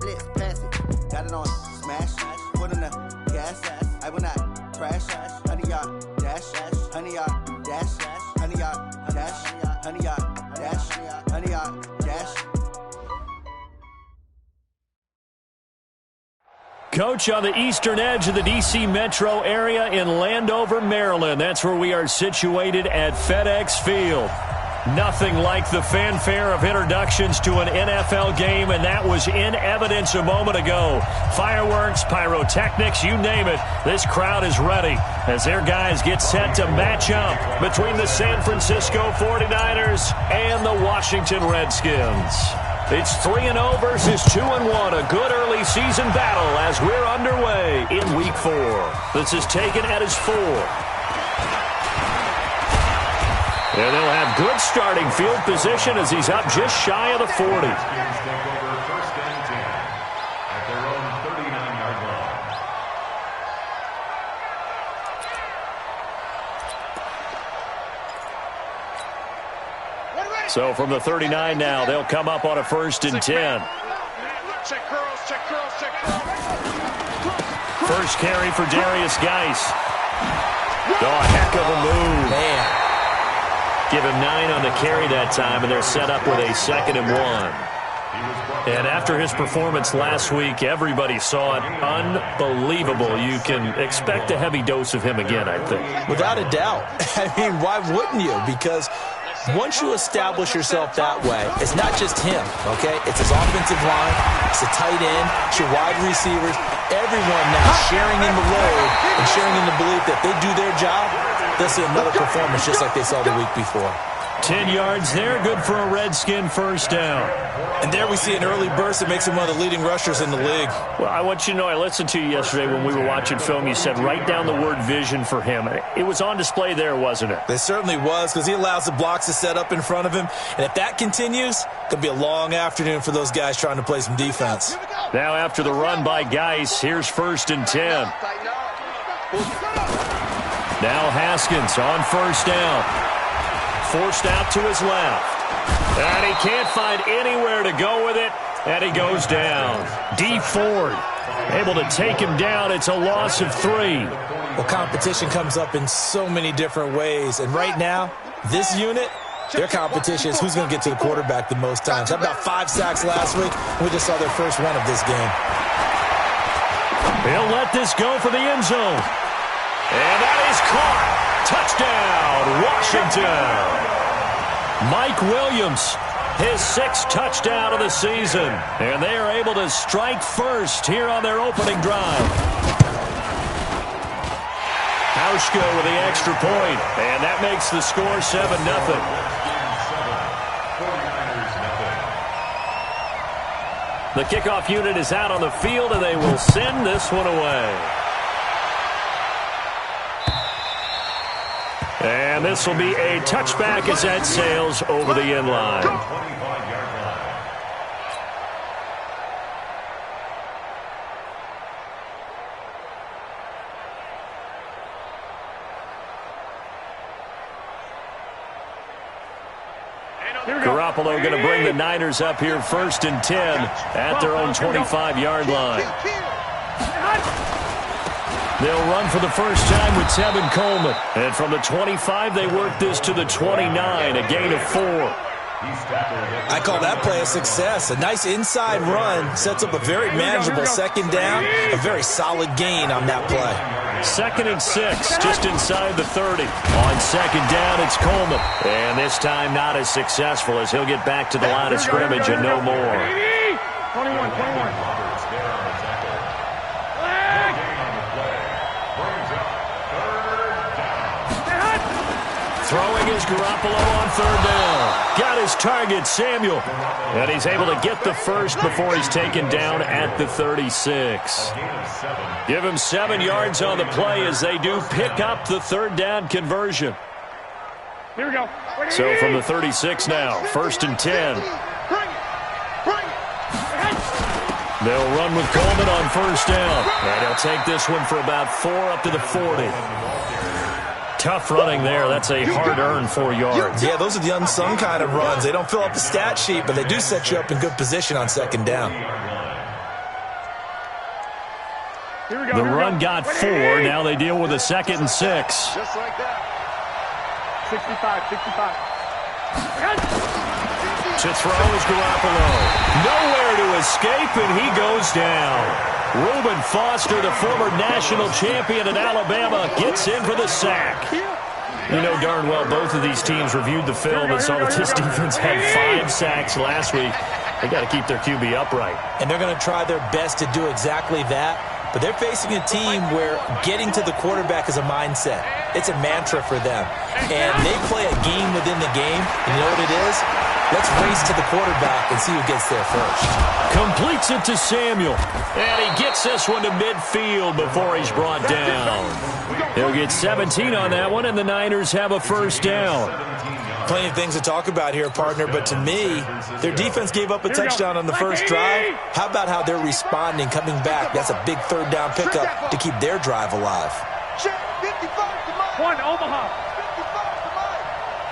six, pass it. Got it on smash, foot in the gas. I will not crash. 100-yard dash, 100-yard dash, 100-yard dash, 100-yard dash, 100-yard dash. Coach, on the eastern edge of the D.C. metro area in Landover, Maryland. That's where we are situated at FedEx Field. Nothing like the fanfare of introductions to an NFL game, and that was in evidence a moment ago. Fireworks, pyrotechnics, you name it. This crowd is ready as their guys get set to match up between the San Francisco 49ers and the Washington Redskins. It's 3-0 versus 2-1, a good early season battle as we're underway in Week 4. This is taken at his 4. And they'll have good starting field position as he's up just shy of the 40. So from the 39 now, they'll come up on a 1st and 10. First carry for Darius Geis. Oh, a heck of a move. Man. Give him 9 on the carry that time, and they're set up with a 2nd and 1. And after his performance last week, everybody saw it. Unbelievable. You can expect a heavy dose of him again, I think. Without a doubt. I mean, why wouldn't you? Because once you establish yourself that way, it's not just him, okay? It's his offensive line, it's the tight end, it's your wide receivers, everyone now sharing in the load and sharing in the belief that they do their job, they'll see another performance just like they saw the week before. 10 yards there, good for a Redskin first down. And there we see an early burst that makes him one of the leading rushers in the league. Well, I want you to know, I listened to you yesterday when we were watching film. You said write down the word vision for him. It was on display there, wasn't it? It certainly was, because he allows the blocks to set up in front of him. And if that continues, it could be a long afternoon for those guys trying to play some defense. Now after the run by Geis, here's 1st and 10. Now Haskins on 1st down. Forced out to his left. And he can't find anywhere to go with it. And he goes down. D Ford able to take him down. It's a loss of 3. Well, competition comes up in so many different ways. And right now, this unit, their competition is who's going to get to the quarterback the most times. How about 5 sacks last week? We just saw their first run of this game. He'll let this go for the end zone. And that is caught. Touchdown, Washington. Mike Williams, his 6th touchdown of the season. And they are able to strike first here on their opening drive. Hauschka with the extra point. And that makes the score 7-0. The kickoff unit is out on the field, and they will send this one away. And this will be a touchback as that sails over the end line. Garoppolo going to bring the Niners up here 1st and 10 at their own 25-yard line. They'll run for the first time with Tevin Coleman. And from the 25, they work this to the 29, a gain of 4. I call that play a success. A nice inside run sets up a very manageable 2nd down, a very solid gain on that play. 2nd and 6, just inside the 30. On 2nd down, it's Coleman. And this time not as successful as he'll get back to the line of scrimmage and no more. 21. Throwing is Garoppolo on 3rd down. Got his target, Samuel. And he's able to get the first before he's taken down at the 36. Give him 7 yards on the play as they do pick up the 3rd down conversion. Here we go. So from the 36 now, 1st and 10. They'll run with Coleman on 1st down. And he'll take this one for about 4 up to the 40. Tough running there. That's a hard-earned 4 yards. Yeah, those are the unsung kind of runs. They don't fill up the stat sheet, but they do set you up in good position on 2nd down. Here we go. The here we run go. got 4. 28. Now they deal with a 2nd and 6. Just like that. 65, 65. To throw is Garoppolo. Nowhere to escape, and he goes down. Reuben Foster, the former national champion at Alabama, gets in for the sack. You know darn well both of these teams reviewed the film and saw that this defense had 5 sacks last week. They got to keep their QB upright. And they're going to try their best to do exactly that. But they're facing a team where getting to the quarterback is a mindset. It's a mantra for them. And they play a game within the game. And you know what it is? Let's race to the quarterback and see who gets there first. Completes it to Samuel. And he gets this one to midfield before he's brought down. He'll get 17 on that one, and the Niners have a first down. Plenty of things to talk about here, partner, but to me, their defense gave up a touchdown on the first drive. How about how they're responding, coming back? That's a big third down pickup to keep their drive alive. One, Omaha.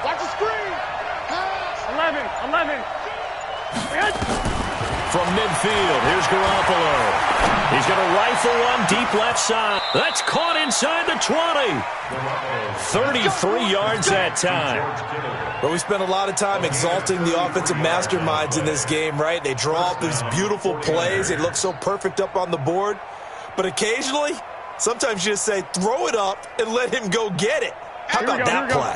Watch the screen. 11. From midfield, here's Garoppolo. He's going to rifle one deep left side. That's caught inside the 20. 33 yards that time. But we spent a lot of time exalting the offensive masterminds in this game, right? They draw up these beautiful plays. They look so perfect up on the board. But occasionally, sometimes you just say, throw it up and let him go get it. How about that play?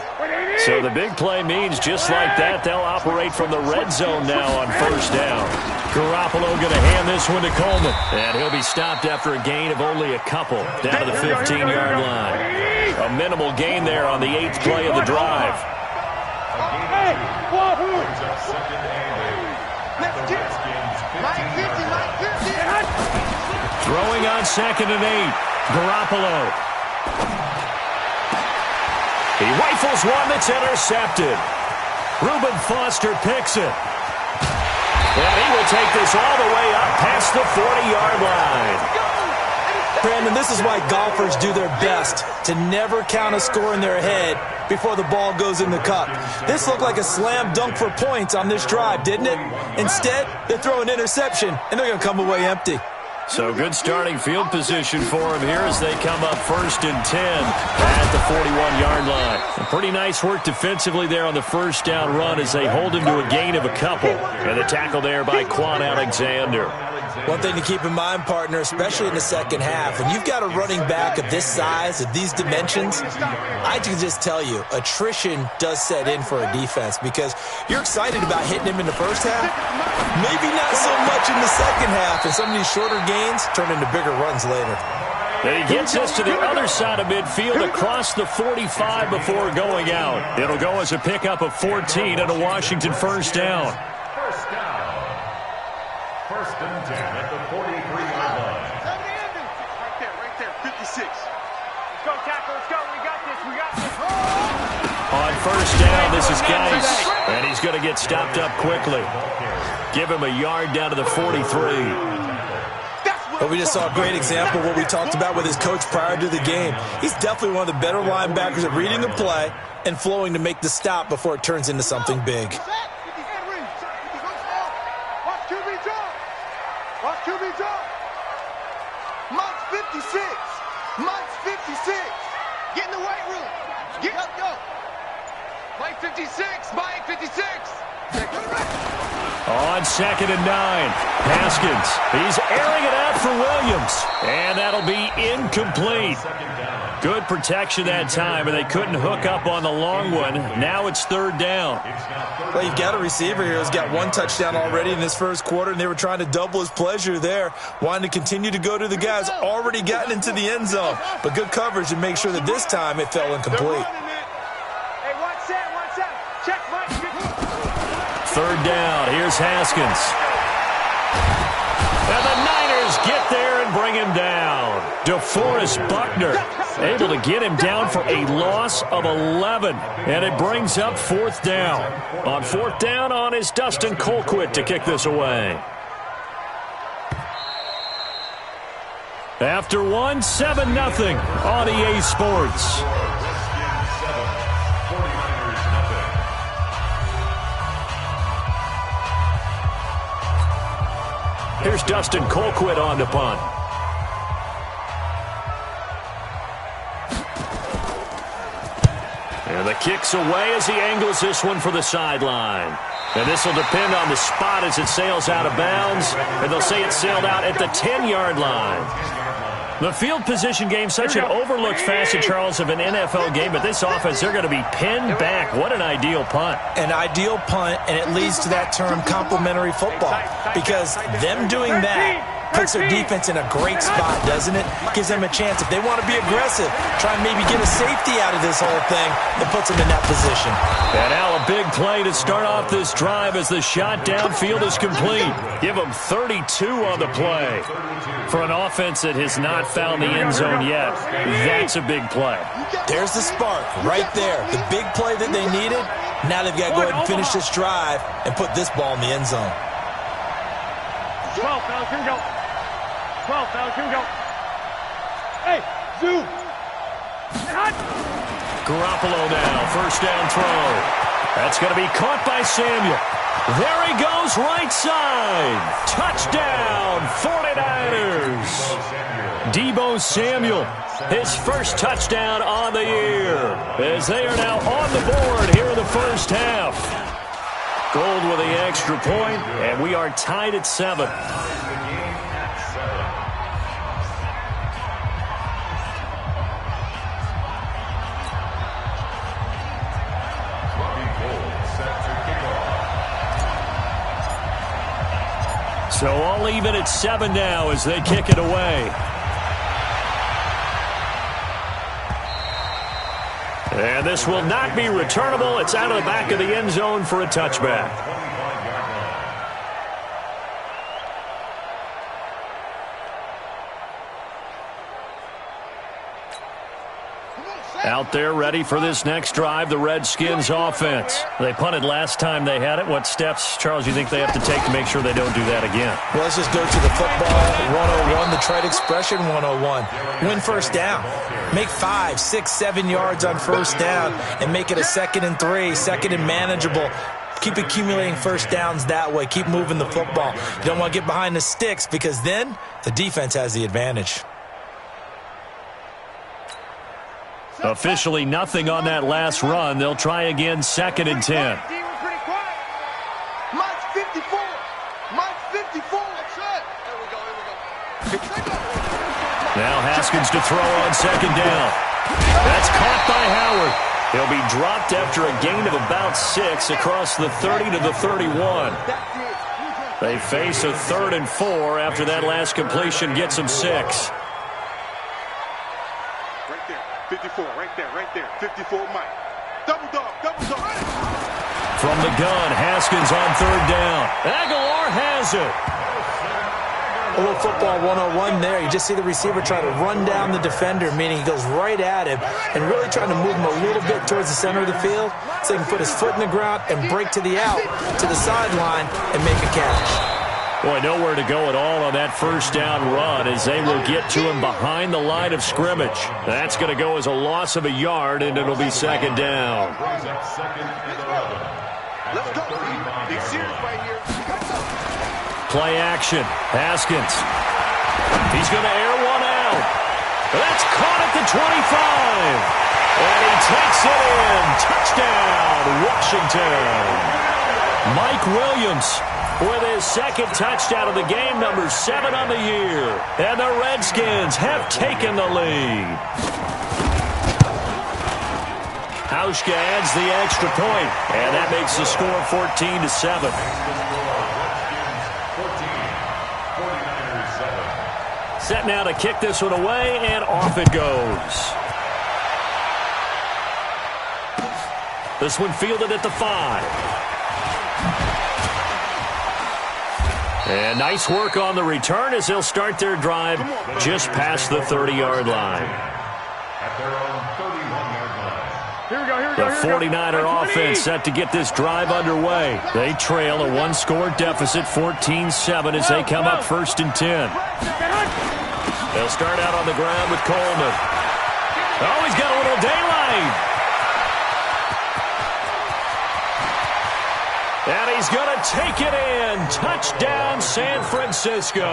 So the big play means just like that, they'll operate from the red zone now on first down. Garoppolo going to hand this one to Coleman. And he'll be stopped after a gain of only a couple, down to the 15-yard line. A minimal gain there on the 8th play of the drive. Throwing on 2nd and 8. Garoppolo. He rifles one that's intercepted. Reuben Foster picks it. And he will take this all the way up past the 40-yard line. Brandon, this is why golfers do their best to never count a score in their head before the ball goes in the cup. This looked like a slam dunk for points on this drive, didn't it? Instead, they throw an interception, and they're going to come away empty. So good starting field position for him here as they come up 1st and 10 at the 41-yard line. Pretty nice work defensively there on the first down run as they hold him to a gain of a couple. And the tackle there by Quan Alexander. One thing to keep in mind, partner, especially in the second half, when you've got a running back of this size, of these dimensions, I can just tell you, attrition does set in for a defense because you're excited about hitting him in the first half. Maybe not so much in the second half, and some of these shorter gains turn into bigger runs later. And he gets us to the other side of midfield across the 45 before going out. It'll go as a pickup of 14 and a Washington first down. First and 10 at the 43-yard line. Right there, 56. Let's go, tackle, let's go. We got this. On first down, this is Geis. And he's going to get stopped up quickly. Give him a yard down to the 43. But we just saw a great example of what we talked about with his coach prior to the game. He's definitely one of the better linebackers at reading a play and flowing to make the stop before it turns into something big. Mike's 56. Mike's 56. Get in the weight room. Get up, go. Mike 56. Mike 56. On 2nd and 9, Haskins. He's airing it out for Williams. And that'll be incomplete. Good protection that time, and they couldn't hook up on the long one. Now it's 3rd down. Well, you've got a receiver here who's got 1 touchdown already in this first quarter, and they were trying to double his pleasure there, wanting to continue to go to the guys already gotten into the end zone. But good coverage to make sure that this time it fell incomplete. Hey, one set. Check, Mike. 3rd down. Here's Haskins. And the Niners get there and bring him down. DeForest Buckner able to get him down for a loss of 11. And it brings up 4th down. On 4th down on is Dustin Colquitt to kick this away. After 7-0 on EA Sports. Here's Dustin Colquitt on to punt. kicks away as he angles this one for the sideline. And this will depend on the spot as it sails out of bounds. And they'll say it sailed out at the 10-yard line. The field position game, such an overlooked facet, Charles, of an NFL game. But this offense, they're going to be pinned back. What an ideal punt. An ideal punt, and it leads to that term complementary football. Because them doing that puts their defense in a great spot, doesn't it? Gives them a chance. If they want to be aggressive, try and maybe get a safety out of this whole thing, it puts them in that position. And now a big play to start off this drive as the shot downfield is complete. Give them 32 on the play. For an offense that has not found the end zone yet, that's a big play. There's the spark right there. The big play that they needed. Now they've got to go ahead and finish this drive and put this ball in the end zone. 12, fellas, here we go. 12, fellas, here we go. Hey, zoom. Garoppolo now, first down throw. That's going to be caught by Samuel. There he goes, right side. Touchdown, 49ers. Deebo Samuel, his first touchdown on the year, as they are now on the board here in the first half. Gold with the extra point, and we are tied at 7. So all even at 7 now as they kick it away. And this will not be returnable. It's out of the back of the end zone for a touchback. Out there ready for this next drive, the Redskins offense. They punted last time they had it. What steps, Charles, you think they have to take to make sure they don't do that again? Well, let's just go to the football 101, the trade expression 101. Win first down. Make 5, 6, 7 yards on first down and make it a 2nd and 3, 2nd and manageable. Keep accumulating first downs that way. Keep moving the football. You don't want to get behind the sticks because then the defense has the advantage. Officially nothing on that last run. They'll try again, 2nd and 10. Mike's 54. Mike's 54. That's it. Here we go. Now Haskins to throw on 2nd down. That's caught by Howard. He'll be dropped after a gain of about 6 across the 30 to the 31. They face a 3rd and 4 after that last completion gets them 6. 54, right there. 54, Mike. Double dog. From the gun, Haskins on 3rd down. Aguilar has it. A little football 101 there. You just see the receiver try to run down the defender, meaning he goes right at him and really trying to move him a little bit towards the center of the field so he can put his foot in the ground and break to the out, to the sideline, and make a catch. Boy, nowhere to go at all on that first down run as they will get to him behind the line of scrimmage. That's going to go as a loss of a yard, and it'll be 2nd down. Let's go. He's serious right here. Play action. Haskins. He's going to air one out. That's caught at the 25. And he takes it in. Touchdown, Washington. Mike Williams with his 2nd touchdown of the game, number 7 on the year. And the Redskins have taken the lead. Hauschka adds the extra point, and that makes the score 14-7. Set now to kick this one away, and off it goes. This one fielded at the 5. And nice work on the return as they'll start their drive just past the 30-yard line. At their own 31-yard line. Here we go. The 49er offense set to get this drive underway. They trail a one-score deficit, 14-7, as they come up 1st and 10. They'll start out on the ground with Coleman. Oh, he's got a little daylight. And he he's going to take it in. Touchdown, San Francisco.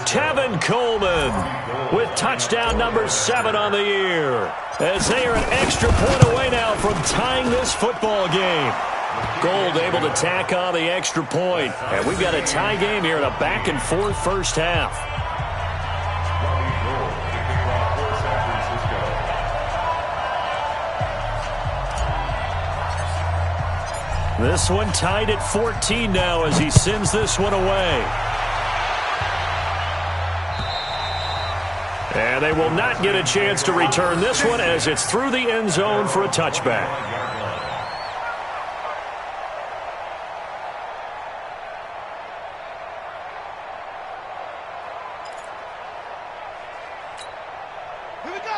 Tevin Coleman with touchdown number 7 on the year, as they are an extra point away now from tying this football game. Gold able to tack on the extra point. And we've got a tie game here in a back-and-forth first half. This one tied at 14 now as he sends this one away. And they will not get a chance to return this one as it's through the end zone for a touchback.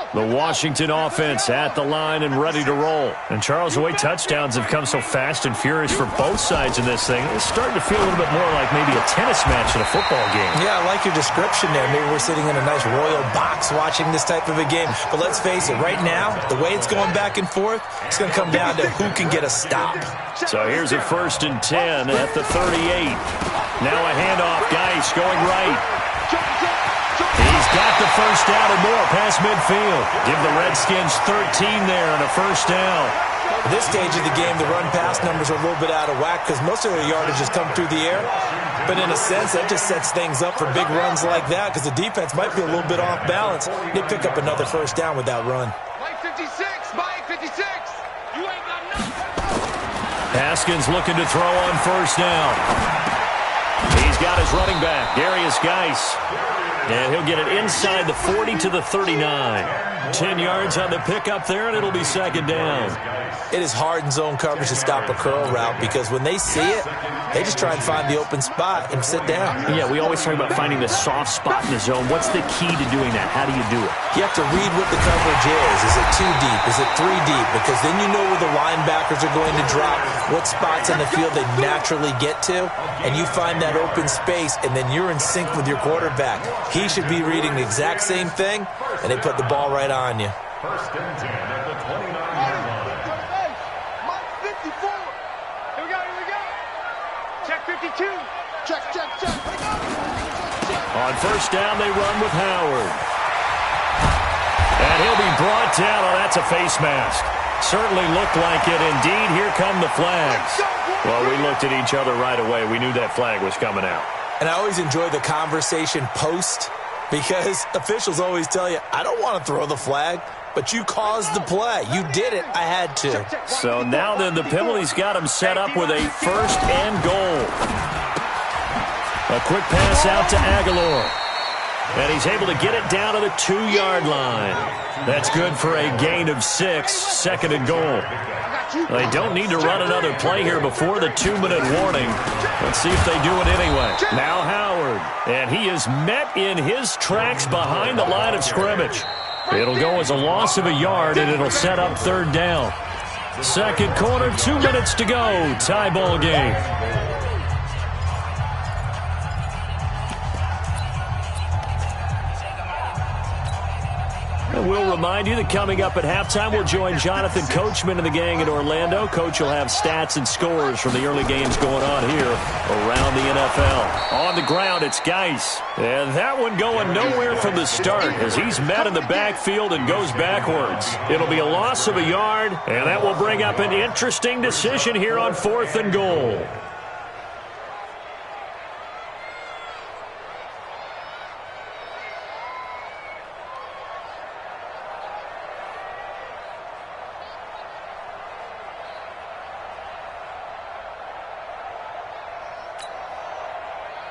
The Washington offense at the line and ready to roll. And Charles, the way touchdowns have come so fast and furious for both sides in this thing, it's starting to feel a little bit more like maybe a tennis match in a football game. Yeah, I like your description there. Maybe we're sitting in a nice royal box watching this type of a game. But let's face it, right now, the way it's going back and forth, it's going to come down to who can get a stop. So here's a 1st and 10 at the 38. Now a handoff. Geis going right. He's got the first down and more past midfield. Give the Redskins 13 there and a first down. At this stage of the game, the run-pass numbers are a little bit out of whack because most of their yardage has come through the air. But in a sense, that just sets things up for big runs like that because the defense might be a little bit off balance. They pick up another first down with that run. Mike 56, Mike 56. You ain't got nothing. Haskins looking to throw on first down. He's got his running back, Darius Geis. And he'll get it inside the 40 to the 39. 10 yards on the pickup there, and it'll be second down. It is hard in zone coverage to stop a curl route because when they see it, they just try and find the open spot and sit down. Yeah, we always talk about finding the soft spot in the zone. What's the key to doing that? How do you do it? You have to read what the coverage is. Is it 2 deep? Is it 3 deep? Because then you know where the linebackers are going to drop, what spots on the field they naturally get to, and you find that open space, and then you're in sync with your quarterback. He should be reading the exact same thing, and they put the ball right on you. 1st and 10 at the 29-yard line. Mike 54. Here we go. Check 52. Check. On first down, they run with Howard. And he'll be brought down. Oh, that's a face mask. Certainly looked like it. Indeed, here come the flags. Well, we looked at each other right away. We knew that flag was coming out. And I always enjoy the conversation post because officials always tell you, I don't want to throw the flag, but you caused the play. You did it. I had to. So now then the penalty's got him set up with a 1st and goal. A quick pass out to Aguilar. And he's able to get it down to the 2-yard line. That's good for a gain of 6, 2nd and goal. They don't need to run another play here before the 2-minute warning. Let's see if they do it anyway. Now Howard. And he is met in his tracks behind the line of scrimmage. It'll go as a loss of a yard, and it'll set up 3rd down. 2nd quarter, 2 minutes to go. Tie ball game. And we'll remind you that coming up at halftime, we'll join Jonathan Coachman and the gang in Orlando. Coach will have stats and scores from the early games going on here around the NFL. On the ground, it's Geis. And that one going nowhere from the start as he's met in the backfield and goes backwards. It'll be a loss of a yard, and that will bring up an interesting decision here on 4th and goal.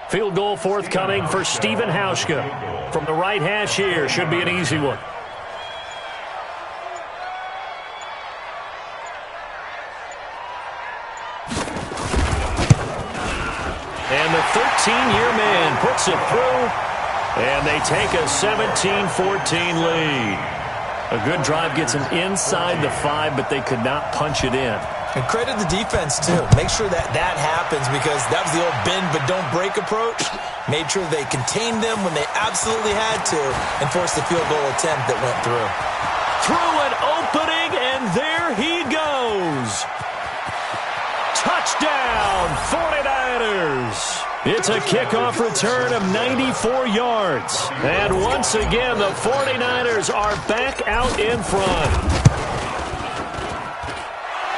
Field goal forthcoming for Stephen Hauschka. From the right hash here, should be an easy one. And the 13-year man puts it through, and they take a 17-14 lead. A good drive gets them inside the 5, but they could not punch it in. And credit the defense, too. Make sure that happens because that was the old bend but don't break approach. Made sure they contained them when they absolutely had to and forced the field goal attempt that went through. Through an opening, and there he goes. Touchdown, 49ers. It's a kickoff return of 94 yards. And once again, the 49ers are back out in front.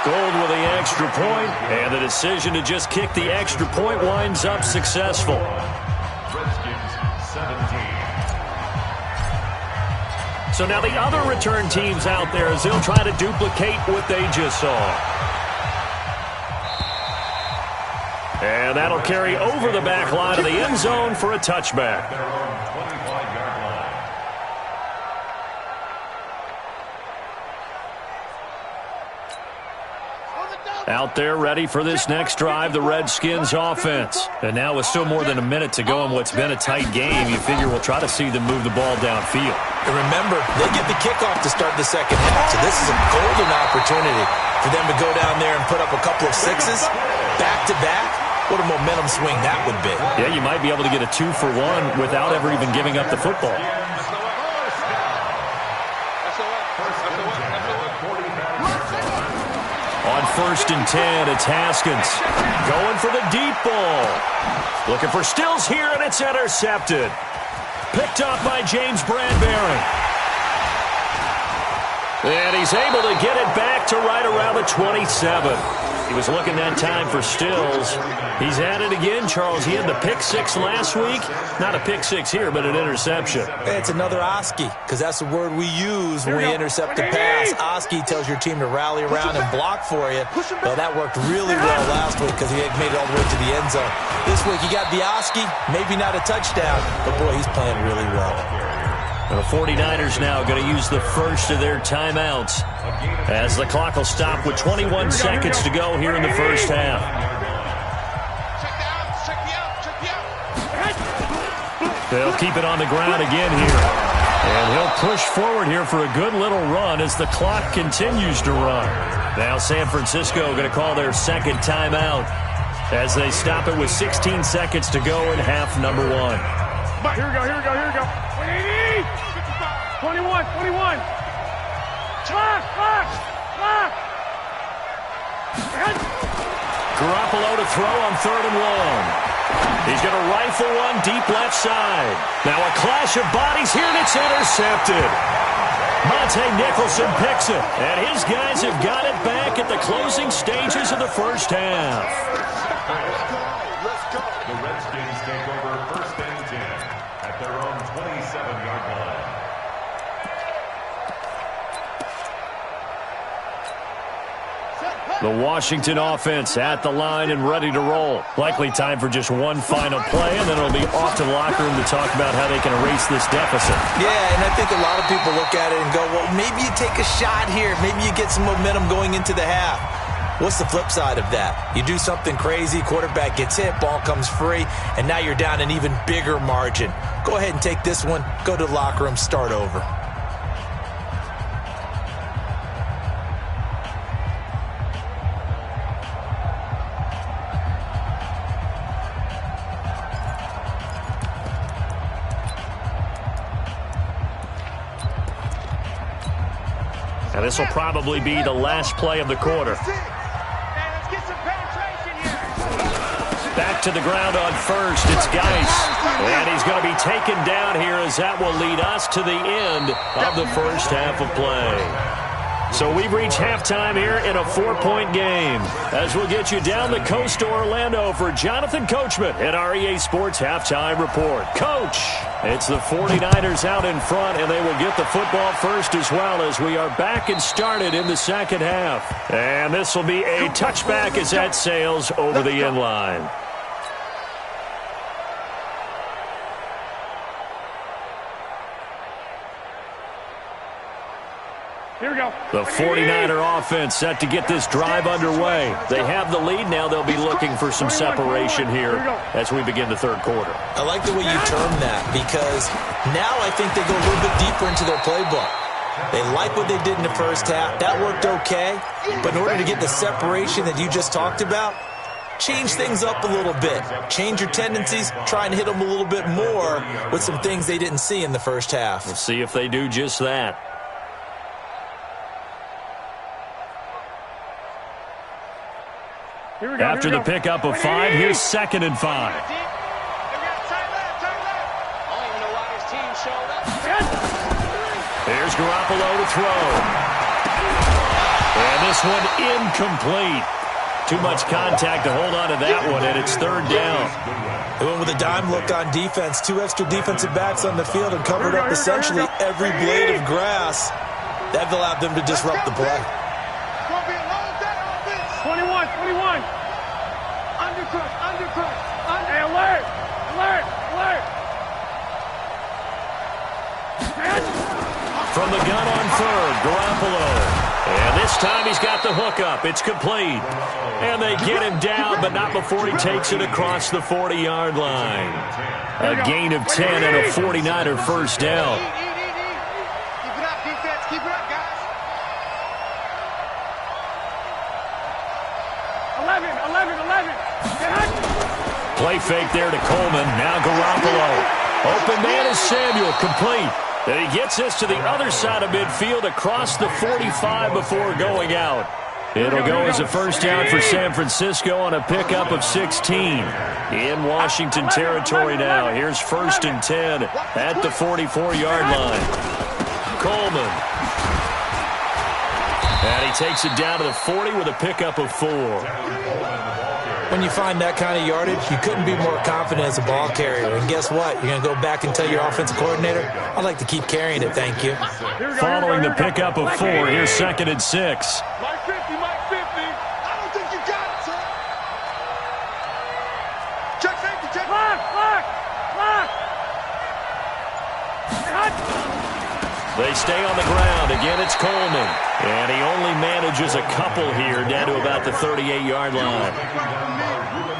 Gold with the extra point, and the decision to just kick the extra point winds up successful. Redskins 17. So now the other return teams out there as they'll try to duplicate what they just saw. And that'll carry over the back line of the end zone for a touchback. Their own 25-yard line. Out there ready for this next drive, the Redskins offense. And now with still more than a minute to go in what's been a tight game, you figure we'll try to see them move the ball downfield. And remember, they get the kickoff to start the second half, so this is a golden opportunity for them to go down there and put up a couple of sixes back-to-back. What a momentum swing that would be. Yeah, you might be able to get a 2-for-1 without ever even giving up the football. On 1st and 10, it's Haskins. Going for the deep ball. Looking for Stills here, and it's intercepted. Picked up by James Bradbury. And he's able to get it back to right around the 27. He was looking that time for Stills. He's at it again, Charles. He had the pick six last week. Not a pick six here, but an interception. It's another Oski, because that's the word we use when we intercept a pass. Oski tells your team to rally around and block for you. Well, that worked really well last week because he had made it all the way to the end zone. This week, he got the Oski, maybe not a touchdown, but boy, he's playing really well. The 49ers now going to use the first of their timeouts as the clock will stop with 21 seconds to go here in the first half. They'll keep it on the ground again here. And he'll push forward here for a good little run as the clock continues to run. Now San Francisco going to call their second timeout as they stop it with 16 seconds to go in half number one. Here we go. 21. Clock. Garoppolo to throw on 3rd and 1. He's going to rifle one deep left side. Now a clash of bodies here, and it's intercepted. Monte Nicholson picks it, and his guys have got it back at the closing stages of the first half. The Redskins take over 1st and 10 at their own 27-yard line. The Washington offense at the line and ready to roll. Likely time for just one final play, and then it'll be off to the locker room to talk about how they can erase this deficit. Yeah, and I think a lot of people look at it and go, well, maybe you take a shot here. Maybe you get some momentum going into the half. What's the flip side of that? You do something crazy, quarterback gets hit, ball comes free, and now you're down an even bigger margin. Go ahead and take this one, go to the locker room, start over. And this will probably be the last play of the quarter. Back to the ground on 1st. It's Geis. And he's going to be taken down here as that will lead us to the end of the first half of play. So we've reached halftime here in a 4-point game. As we'll get you down the coast to Orlando for Jonathan Coachman at our EA Sports Halftime Report. Coach, it's the 49ers out in front, and they will get the football first as well as we are back and started in the second half. And this will be a touchback as that sails over the end line. Here we go. The 49er offense set to get this drive underway. They have the lead. Now they'll be looking for some separation here as we begin the third quarter. I like the way you term that because now I think they go a little bit deeper into their playbook. They like what they did in the first half. That worked okay. But in order to get the separation that you just talked about, change things up a little bit. Change your tendencies. Try and hit them a little bit more with some things they didn't see in the first half. We'll see if they do just that. After the pickup of 5, here's 2nd and 5. Here's Garoppolo to throw. And this one incomplete. Too much contact to hold on to that one, and it's 3rd down. They went with a dime look on defense. 2 extra defensive backs on the field and covered up essentially every blade of grass. That allowed them to disrupt the play. 21. Undercrush. Hey, alert. From the gun on 3rd, Garoppolo. And this time he's got the hook up. It's complete. And they get him down, but not before he takes it across the 40-yard line. A gain of 10 and a 49er first down. Keep it up, defense. Keep it up, guys. 11. Play fake there to Coleman. Now Garoppolo. Open man is Samuel. Complete. And he gets this to the other side of midfield across the 45 before going out. It'll go as a first down for San Francisco on a pickup of 16. In Washington territory now. Here's 1st and 10 at the 44-yard line. Coleman. And he takes it down to the 40 with a pickup of 4. When you find that kind of yardage, you couldn't be more confident as a ball carrier. And guess what? You're going to go back and tell your offensive coordinator, I'd like to keep carrying it, thank you. Following the pickup of 4, here's 2nd and 6. Mike 50. I don't think you got it, sir. Check safety. Lock. They stay on the ground. Again, it's Coleman. And he only manages a couple here down to about the 38-yard line.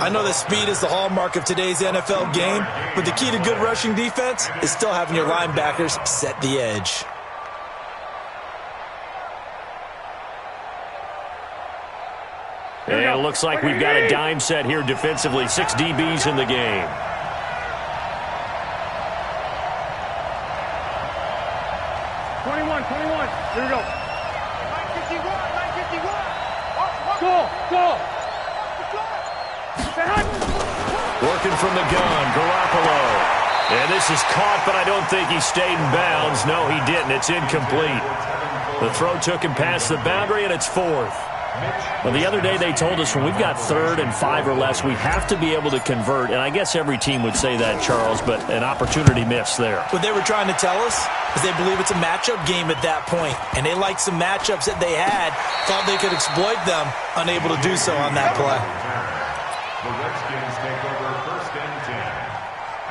I know that speed is the hallmark of today's NFL game, but the key to good rushing defense is still having your linebackers set the edge. And it looks like we've got a dime set here defensively. 6 DBs in the game. Here we go. 951. Go. Working from the gun, Garoppolo. And this is caught, but I don't think he stayed in bounds. No, he didn't. It's incomplete. The throw took him past the boundary, and it's 4th. Well, the other day they told us when we've got 3rd and 5 or less, we have to be able to convert. And I guess every team would say that, Charles, but an opportunity missed there. What they were trying to tell us is they believe it's a matchup game at that point. And they liked some matchups that they had, thought they could exploit them, unable to do so on that play. The Redskins take over 1st and 10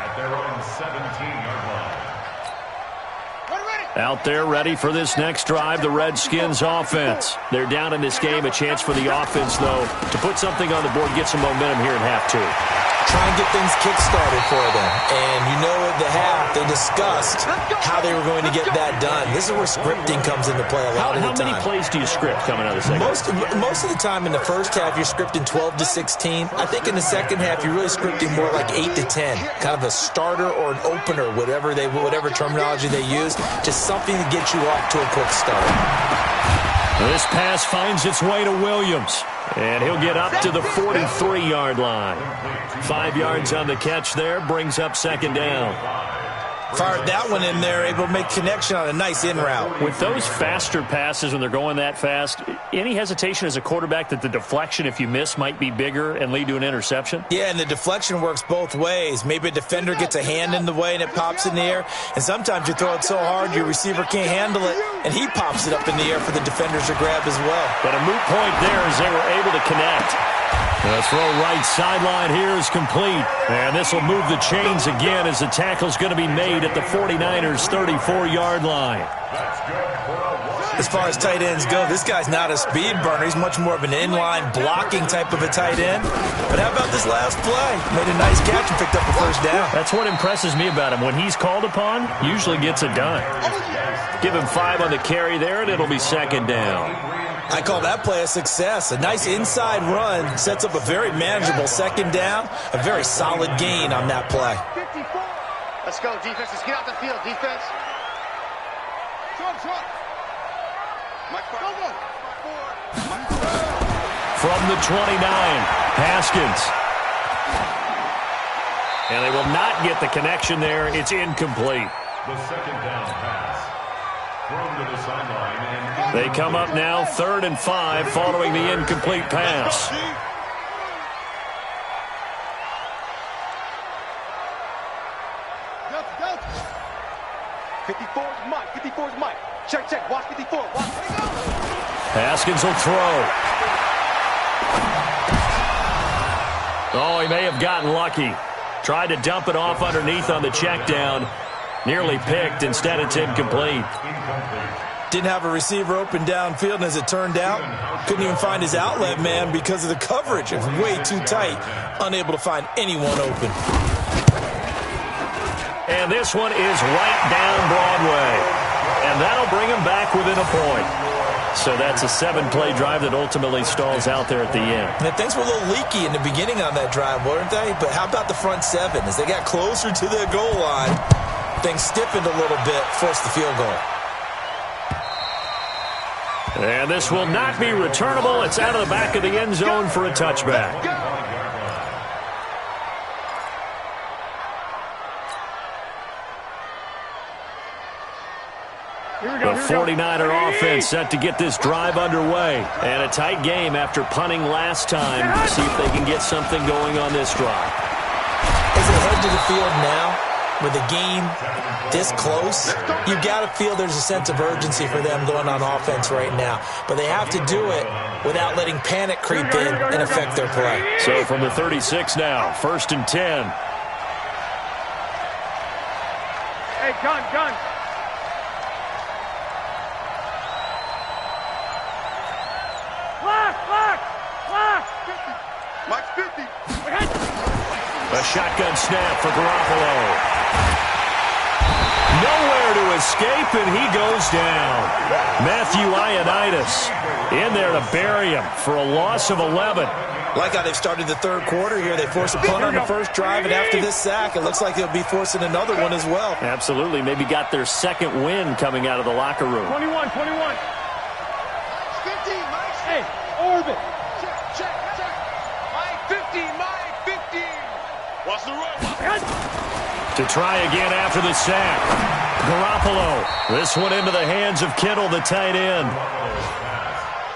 at their own 17-yard line. Out there ready for this next drive, the Redskins offense. They're down in this game. A chance for the offense, though, to put something on the board, get some momentum here in half 2. Try and get things kick-started for them. And you know at the half, they discussed how they were going to get that done. This is where scripting comes into play a lot of the time. How many plays do you script coming out of the second? Most of the time in the first half, you're scripting 12 to 16. I think in the second half, you're really scripting more like 8 to 10. Kind of a starter or an opener, whatever terminology they use. Just something to get you off to a quick start. This pass finds its way to Williams. And he'll get up to the 43-yard line. 5 yards on the catch there, brings up 2nd down. Fired that one in there, able to make connection on a nice in route. With those faster passes when they're going that fast, any hesitation as a quarterback that the deflection, if you miss, might be bigger and lead to an interception? Yeah, and the deflection works both ways. Maybe a defender gets a hand in the way and it pops in the air. And sometimes you throw it so hard your receiver can't handle it, and he pops it up in the air for the defenders to grab as well. But a moot point there as they were able to connect. The throw right sideline here is complete. And this will move the chains again as the tackle's going to be made at the 49ers' 34-yard line. As far as tight ends go, this guy's not a speed burner. He's much more of an inline blocking type of a tight end. But how about this last play? Made a nice catch and picked up a first down. That's what impresses me about him. When he's called upon, usually gets it done. Give him 5 on the carry there, and it'll be 2nd down. I call that play a success. A nice inside run sets up a very manageable 2nd down. A very solid gain on that play. Let's go, defense. Let's get out the field, defense. from the 29. Haskins. And they will not get the connection there. It's incomplete. The second down pass. Thrown to the sideline. And they come up now 3rd and 5 following the incomplete pass. Go. 54's Mike. 54's Mike. Check. Watch 54. Watch. Haskins will throw. Oh, he may have gotten lucky. Tried to dump it off underneath on the check down. Nearly picked. Instead, it's incomplete. Didn't have a receiver open downfield, and as it turned out, couldn't even find his outlet man because of the coverage. It was way too tight. Unable to find anyone open. And this one is right down Broadway. And that'll bring him back within a point. So that's a 7-play drive that ultimately stalls out there at the end. And things were a little leaky in the beginning on that drive, weren't they? But how about the front 7? As they got closer to the goal line, things stiffened a little bit, forced the field goal. And this will not be returnable. It's out of the back of the end zone for a touchback. The 49er offense set to get this drive underway. And a tight game after punting last time. See if they can get something going on this drive. As they head to the field now, with the game this close, you've got to feel there's a sense of urgency for them going on offense right now. But they have to do it without letting panic creep in and affect their play. So from the 36 now, 1st and 10. Hey, gun. Lock. 50. Mike's 50. A shotgun snap for Garoppolo. Nowhere to escape, and he goes down. Matthew Ioannidis in there to bury him for a loss of 11. Like how they've started the third quarter here. They force a punt on the first drive, and after this sack, it looks like they'll be forcing another one as well. Absolutely. Maybe got their second win coming out of the locker room. 21. 15, Mike. Hey, orbit. Check. Mike 15. Watch the run. To try again after the sack. Garoppolo. This one into the hands of Kittle, the tight end.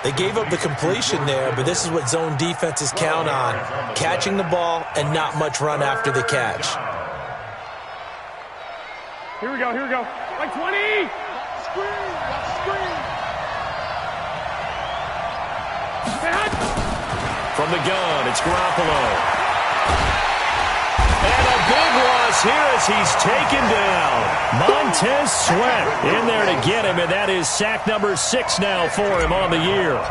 They gave up the completion there, but this is what zone defenses count on. Catching the ball and not much run after the catch. Here we go. Like 20. Screen. From the gun, it's Garoppolo. And a big loss here as he's taken down. Montez Sweat in there to get him, and that is sack number 6 now for him on the year.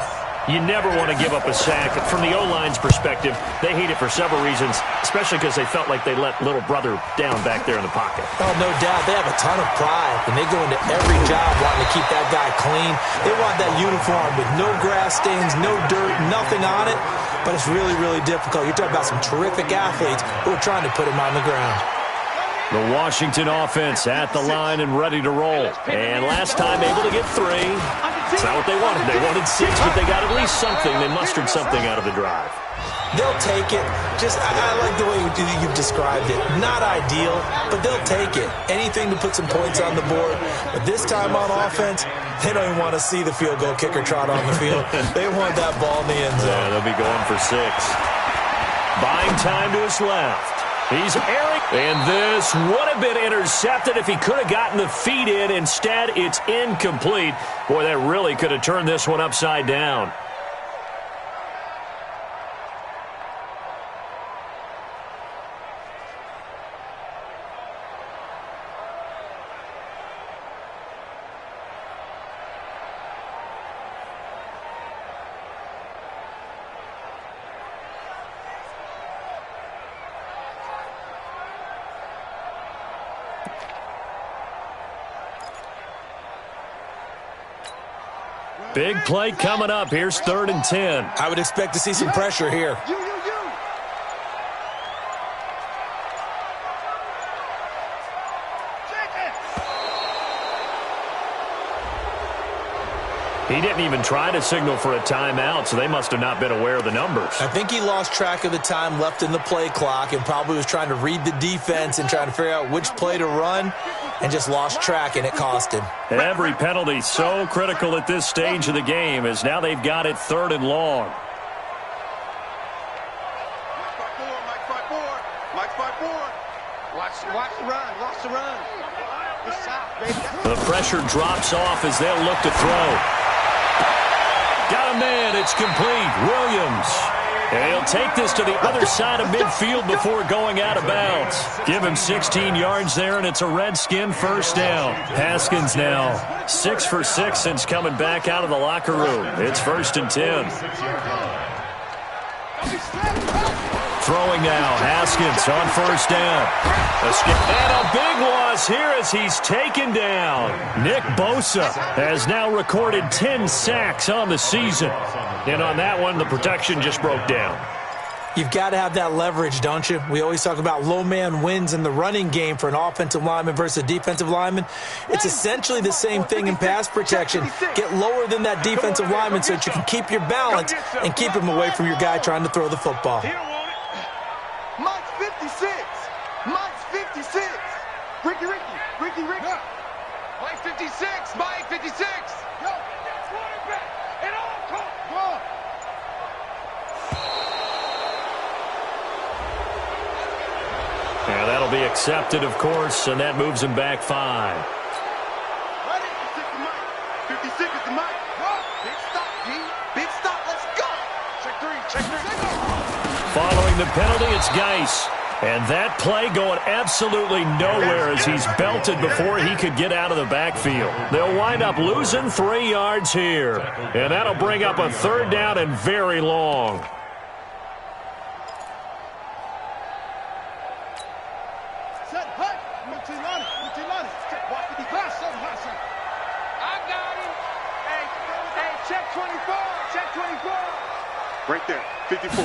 You never want to give up a sack. From the O-line's perspective, they hate it for several reasons, especially because they felt like they let little brother down back there in the pocket. Oh, no doubt. They have a ton of pride, and they go into every job wanting to keep that guy clean. They want that uniform with no grass stains, no dirt, nothing on it. But it's really, really difficult. You're talking about some terrific athletes who are trying to put him on the ground. The Washington offense at the line and ready to roll. And last time able to get 3. It's not what they wanted. They wanted 6, but they got at least something. They mustered something out of the drive. They'll take it. I like the way you've described it. Not ideal, but they'll take it. Anything to put some points on the board. But this time on offense, they don't even want to see the field goal kicker trot on the field. They want that ball in the end zone. Yeah, they'll be going for 6. Buying time to his left. He's airing. And this would have been intercepted if he could have gotten the feet in. Instead, it's incomplete. Boy, that really could have turned this one upside down. Big play coming up. Here's 3rd and 10. I would expect to see some pressure here. He didn't even try to signal for a timeout, so they must have not been aware of the numbers. I think he lost track of the time left in the play clock and probably was trying to read the defense and trying to figure out which play to run and just lost track, and it cost him. Every penalty so critical at this stage of the game as now they've got it 3rd and long. Watch the run. Watch the run. The pressure drops off as they'll look to throw. Got a man. It's complete. Williams. And he'll take this to the other side of midfield before going out of bounds. Give him 16 yards there, and it's a Redskin first down. Haskins now 6 for 6 since coming back out of the locker room. It's 1st and 10. Throwing now, Haskins on 1st down. And a big loss here as he's taken down. Nick Bosa has now recorded 10 sacks on the season. And on that one, the protection just broke down. You've got to have that leverage, don't you? We always talk about low man wins in the running game for an offensive lineman versus a defensive lineman. It's essentially the same thing in pass protection. Get lower than that defensive lineman so that you can keep your balance and keep him away from your guy trying to throw the football. Mike's 56. Mike's 56. Ricky. Mike 56. Mike 56. Yo, quarterback. And all come. Yeah, that'll be accepted, of course, and that moves him back 5. Ready? 56 is the Mike. Big stop, G. Big stop. Let's go. Check 3. Following the penalty, it's Geis. And that play going absolutely nowhere as he's belted before he could get out of the backfield. They'll wind up losing 3 yards here. And that'll bring up a 3rd down and very long. Right there, 54.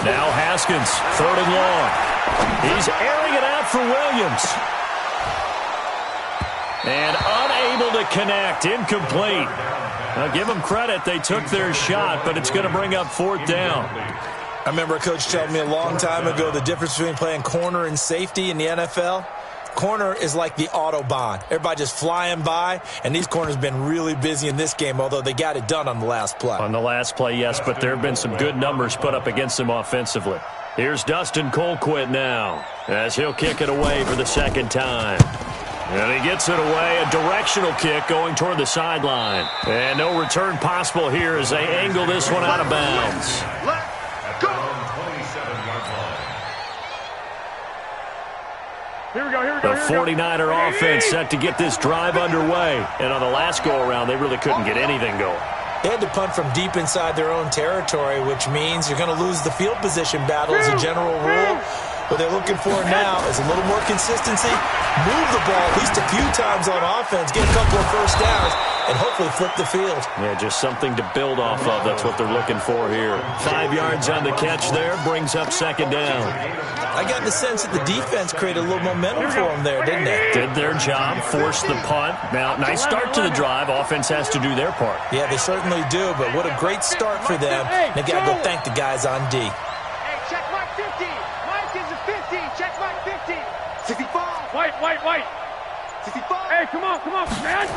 Now Haskins, 3rd and long. He's airing it out for Williams. And unable to connect, incomplete. Now give them credit, they took their shot, but it's going to bring up 4th down. I remember a coach telling me a long time ago the difference between playing corner and safety in the NFL. Corner is like the Autobahn. Everybody just flying by, and these corners have been really busy in this game, although they got it done on the last play. On the last play, yes, but there have been some good numbers put up against them offensively. Here's Dustin Colquitt now, as he'll kick it away for the 2nd time. And he gets it away, a directional kick going toward the sideline. And no return possible here as they angle this one out of bounds. Here we go. The 49er offense set to get this drive underway. And on the last go-around, they really couldn't get anything going. They had to punt from deep inside their own territory, which means you're going to lose the field position battle as a general rule. What they're looking for now is a little more consistency, move the ball at least a few times on offense, get a couple of 1st downs, and hopefully flip the field. Yeah, just something to build off of. That's what they're looking for here. 5 yards on the catch there, brings up 2nd down. I got the sense that the defense created a little momentum for them there, didn't they? Did their job, forced the punt. Now, nice start to the drive. Offense has to do their part. Yeah, they certainly do, but what a great start for them. They got to go thank the guys on D. Hey, check Mike 50. Mike is a 50. Check Mike 50. 65. White. 65. Hey, come on, man.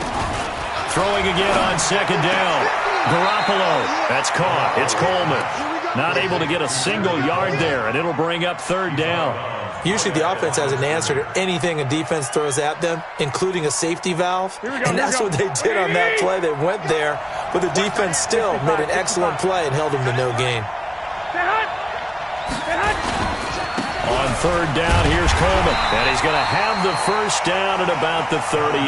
Throwing again on 2nd down. Garoppolo. That's caught. It's Coleman. Not able to get a single yard there, and it'll bring up 3rd down. Usually the offense has an answer to anything a defense throws at them, including a safety valve. And that's what they did on that play. They went there, but the defense still made an excellent play and held them to no gain. On 3rd down, here's Coleman. And he's going to have the 1st down at about the 38.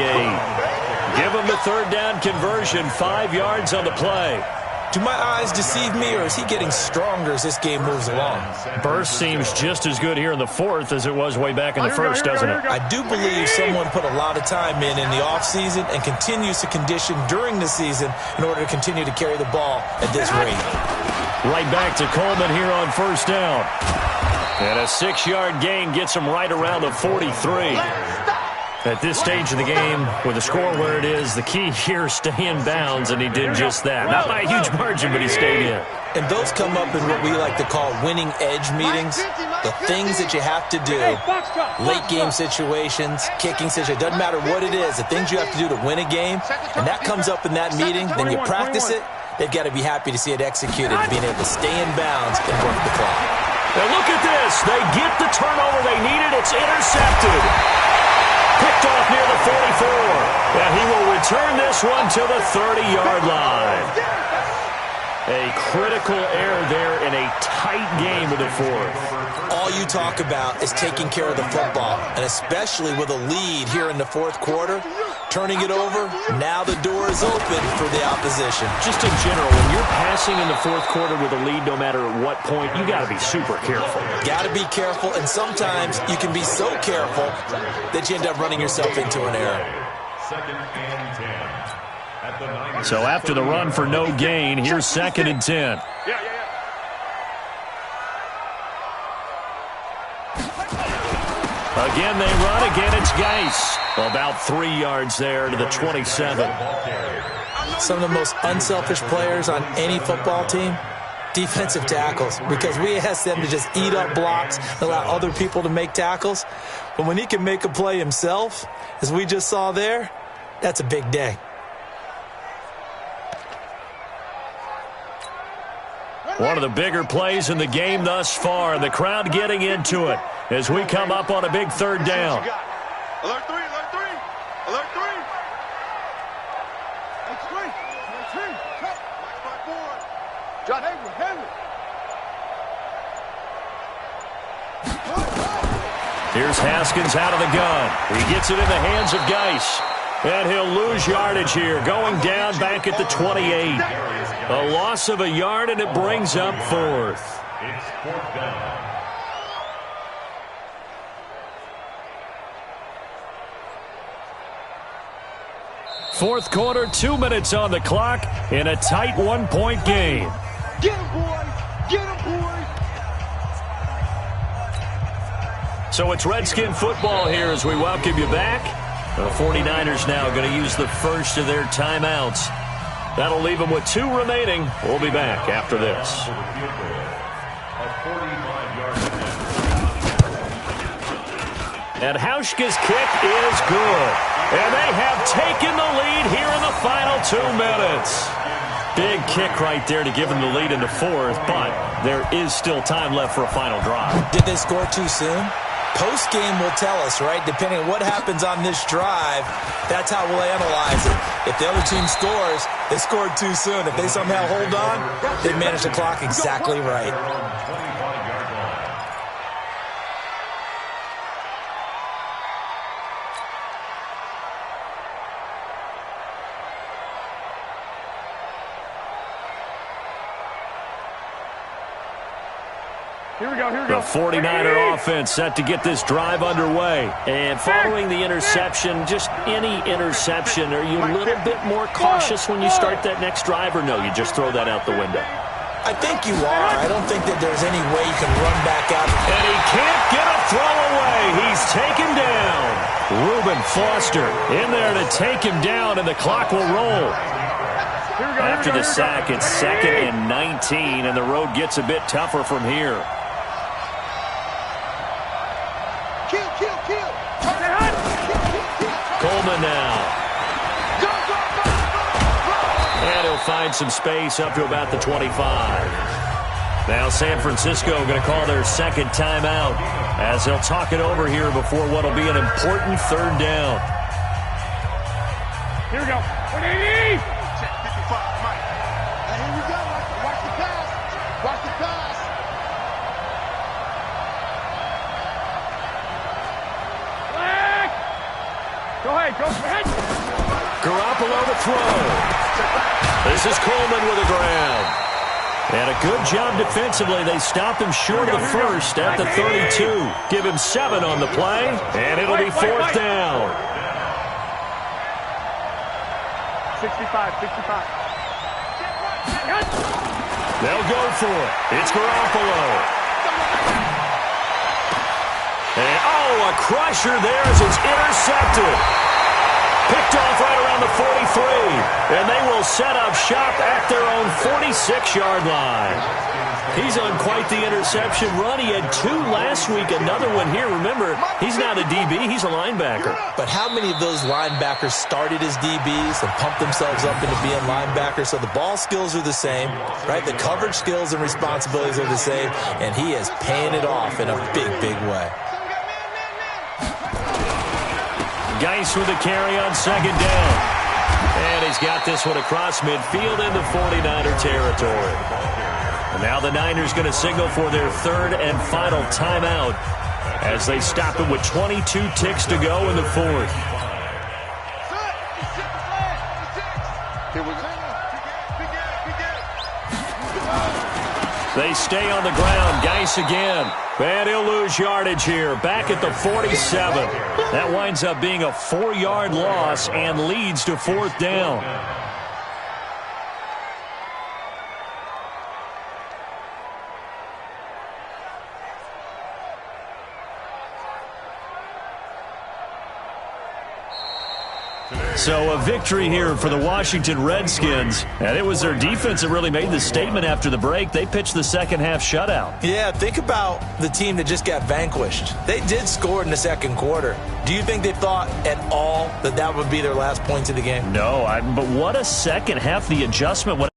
Give him the 3rd down conversion, 5 yards on the play. Do my eyes deceive me, or is he getting stronger as this game moves along? Burst seems just as good here in the 4th as it was way back in the 1st, doesn't it? I do believe someone put a lot of time in the offseason and continues to condition during the season in order to continue to carry the ball at this rate. Right back to Coleman here on 1st down. And a 6-yard gain gets him right around the 43. At this stage of the game, with the score where it is, the key here is stay in bounds, and he did just that. Not by a huge margin, but he stayed in. And those come up in what we like to call winning edge meetings. The things that you have to do, late game situations, kicking situations, doesn't matter what it is, the things you have to do to win a game, and that comes up in that meeting, then you practice it, they've got to be happy to see it executed, being able to stay in bounds and work the clock. Now look at this. They get the turnover they needed. It's intercepted. Picked off near the 44. And he will return this one to the 30-yard line. A critical error there in a tight game of the fourth. All you talk about is taking care of the football, and especially with a lead here in the fourth quarter, turning it over, now the door is open for the opposition. Just in general, when you're passing in the fourth quarter with a lead, no matter at what point, you got to be super careful. Got to be careful, and sometimes you can be so careful that you end up running yourself into an error. 2nd and 10. So after the run for no gain, here's 2nd and 10. Again, they run. Again, it's Geis. About 3 yards there to the 27. Some of the most unselfish players on any football team, defensive tackles, because we ask them to just eat up blocks, allow other people to make tackles. But when he can make a play himself, as we just saw there, that's a big day. One of the bigger plays in the game thus far, and the crowd getting into it as we come up on a big 3rd down. Alert 3, alert 3, alert 3. That's 3, alert 3. Black spot forward. John Henry. Here's Haskins out of the gun. He gets it in the hands of Geis. And he'll lose yardage here, going down back at the 28. A loss of a yard, and it brings up 4th. It's 4th down. Fourth quarter, 2 minutes on the clock in a tight 1-point game. Get him, boys. Get him, boys. So it's Redskin football here as we welcome you back. The 49ers now going to use the first of their timeouts. That'll leave them with 2 remaining. We'll be back after this. And Hauschka's kick is good. And they have taken the lead here in the final 2 minutes. Big kick right there to give them the lead in the fourth, but there is still time left for a final drive. Did they score too soon? Post-game will tell us, right? Depending on what happens on this drive, that's how we'll analyze it. If the other team scores, they scored too soon. If they somehow hold on, they manage the clock exactly right. The 49er offense set to get this drive underway. And following the interception, just any interception, are you a little bit more cautious when you start that next drive, or no, you just throw that out the window? I think you are. I don't think that there's any way you can run back out. And he can't get a throw away. He's taken down. Reuben Foster in there to take him down, and the clock will roll. After the sack, it's 2nd and 19, and the road gets a bit tougher from here. Coleman now. And he'll find some space up to about the 25. Now San Francisco going to call their 2nd timeout as they'll talk it over here before what will be an important 3rd down. Here we go. 180. Check 55, Mike. And here we go. Watch the pass. Watch the pass. Go ahead, go ahead. Garoppolo to throw. This is Coleman with a grab. And a good job defensively. They stop him short of the first at the 32. Give him 7 on the play, and it'll be 4th down. 65. They'll go for it. It's Garoppolo. And, Oh, a crusher there as it's intercepted. Picked off right around the 43. And they will set up shop at their own 46-yard line. He's on quite the interception run. He had 2 last week, another one here. Remember, he's not a DB, he's a linebacker. But how many of those linebackers started as DBs and pumped themselves up into being linebackers? So the ball skills are the same, right? The coverage skills and responsibilities are the same, and he is paying it off in a big, big way. Geis with a carry on second down. And he's got this one across midfield into 49er territory. And now the Niners going to signal for their 3rd and final timeout as they stop it with 22 ticks to go in the 4th. They stay on the ground. Geis again. And he'll lose yardage here. Back at the 47. That winds up being a 4-yard loss and leads to 4th down. So a victory here for the Washington Redskins. And it was their defense that really made the statement after the break. They pitched the second half shutout. Yeah, think about the team that just got vanquished. They did score in the second quarter. Do you think they thought at all that that would be their last points of the game? No, but what a second half. The adjustment.